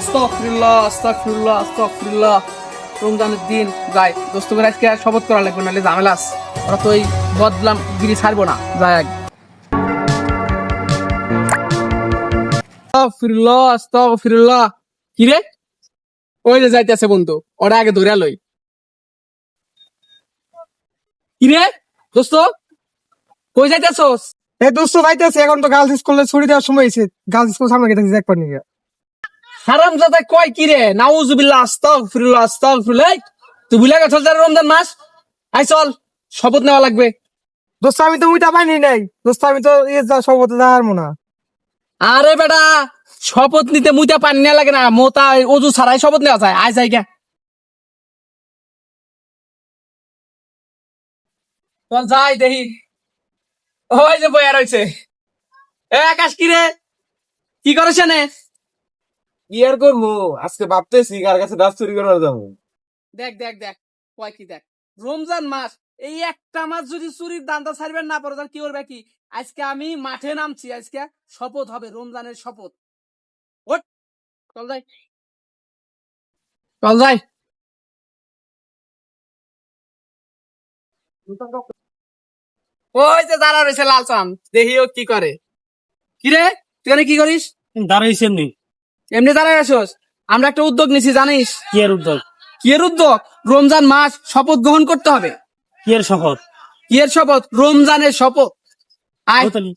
আস্তাগফিরুল্লাহ আস্তাগফিরুল্লাহ আস্তাগফিরুল্লাহ। রমজানের দিন যাই দোস্ত করে আজকে আর শপথ করা লাগবে, নাহলে ঝামেলা আছে। ওরা তো ওই বদলাম গিরি ছাড়বো না। যাই আগে আস্তাগফিরুল্লাহ আস্তাগফিরুল্লাহ। কি রে, ওই যে যাইতেছে বন্ধু, ওরা আগে ধরে লই। কি রে দোস্ত, কই যাইতেছস? এই দোস্ত যাইতেছে, এখন তো গার্লস স্কুলে ছুটি দেওয়ার সময় হয়েছে। গার্লস স্কুল সামনে গেছে একবার নিয়ে। হারামজাদা কয় কি রে, নাউজুবিল্লাহ আস্তাগফিরুল্লাহ আস্তাগফিরুল্লাহ। এই, তুই ভুলে গেছস যারা রমজান মাস। আই চল, শপথ নেওয়া লাগবে। দোস্ত আমি তো উইটা পাইনি নাই। দোস্ত আমি তো সবতে যাওয়ার মনে হয়। আরে বেটা, শপথ নিতে মুইতা পানি নেওয়া লাগে না, মোতা অজু ছাড়াই শপথ নেওয়া যায়। আয় যাই গে, চল যাই দেখি। ওই যে বইয়া রয়েছে। এ আকাশ, কি রে, কি করেছ নে? কি আর করবো, আজকে ভাবতেছি কার কাছে ডাব চুরি করার যাবো। দেখ দেখ দেখ, কয় কি দেখ, রমজান মাস, এই একটা মাস যদি চুরির দান্দা ছাড়বেন না পরে কি করবে কি? আজকে আমি মাঠে নামছি, আজকে শপথ হবে, রমজানের শপথ। ওঠ, চল যাই, চল যাই। ওই যে দাঁড়া রয়েছে লাল চাম, দেখি ও কি করে। কি রে, তুই এখানে কি করিস? দাঁড়াইছি এমনি। এমনি দাঁড়ায় আসোস? আমরা একটা উদ্যোগ নিছি জানিস? কি এর উদ্যোগ? কি এর উদ্যোগ? রমজান মাস, শপথ গ্রহণ করতে হবে। কি এর শপথ? কি এর শপথ? রমজানের শপথ। আয়, ও তালি,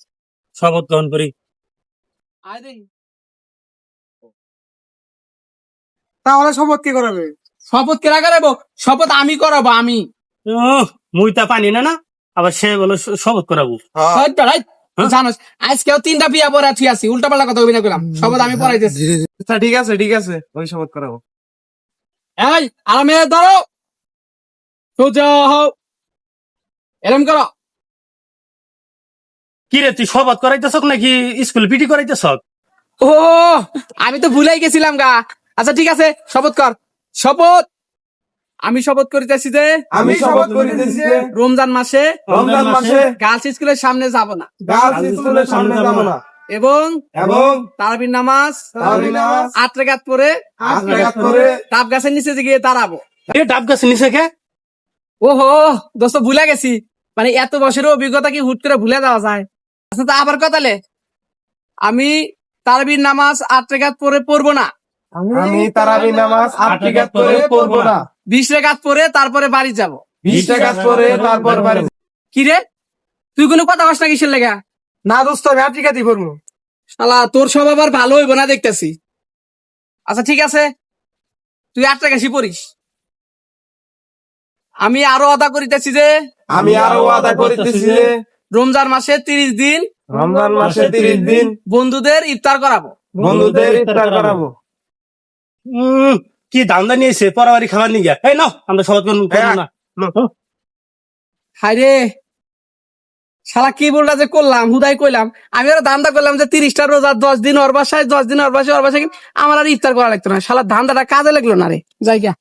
শপথ গ্রহণ করি। আয় দেখি। তাহলে শপথ কি করাবে? শপথ কেরা করাবো? শপথ আমি করাবো, আমি। মুই তা পানি না না, আবার সে বলো শপথ করাবো। হাই বেড়াই, তুই জানোস আজকেও 3টা বিয়া পড়া ঠিক আছে, উল্টা পাল্টা কথা অভিনয় করলাম। শপথ আমি পড়াইতেছি। আচ্ছা ঠিক আছে, ওই শপথ করাবো। এই আরামে ধরো, সোজা হও, এরম করো। কি রে, তুই শপথ করাইতেছ নাকি স্কুল পিটি করাইতেছ? ও, আমি তো ভুলেই গেছিলাম গা। আচ্ছা ঠিক আছে, শপথ কর। শপথ, আমি শপথ করিতেছি যে আমি শপথ করিতেছি যে রমজান মাসে রমজান মাসে গার্লস স্কুলের সামনে যাব না, গার্লস স্কুলের সামনে যাবো না, এবং এবং তারাবির নামাজ তারাবির নামাজ 8 রাকাত পড়ে 8 রাকাত করে তাপ গাছের নিচে গিয়ে দাঁড়াবো। এ ডাব গাছ নিচে কে? ওহো দোস্ত, ভুলে গেছি। মানে এত বছরের অভিজ্ঞতা কি হুট করে ভুলে যাওয়া যায়? আচ্ছা তা আবার কথালে, আমি তারাবির নামাজ 8 রাকাত পড়ে পড়বো না, আমি তারাবির নামাজ 8 রাকাত করে পড়বো না, 20 রাকাত পড়ে তারপরে বাড়ি যাব। 20 রাকাত করে তারপর বাড়ি। কি রে, তুই কোনো কথা কস না কিসের লেগা? না দোস্ত আমি আফ্রিকাতেই পড়বো। শালা তোর সব আবার ভালো হইব না দেখতেছি। আচ্ছা ঠিক আছে, তুই 8 রাকাতই পড়িস। আমি আরো আদা করিতেছি যে আমি আরো ওয়াদা করিতেছি যে রমজান মাসে 30 দিন রমজান মাসে 30 দিন বন্ধুদের ইফতার করাবো। বন্ধুদের ইফতার করাবো। কি দান্দা নিয়েছে পরাবারি খাবার নিয়ে গিয়া? এই নাও, আমরা শপথ গ্রহণ করবো না। হায় রে, শালা কি বললা যে করলাম, হুদাই কইলাম। আমি আরো ধান্দা করলাম যে 30টা রোজা, 10 দিন ওর বাসায়, 10 দিন ওর বাসায়, আমার আর ইফতার করা লাগতো না। শালা ধান্দাটা কাজে লাগলো না রে। যাই গা।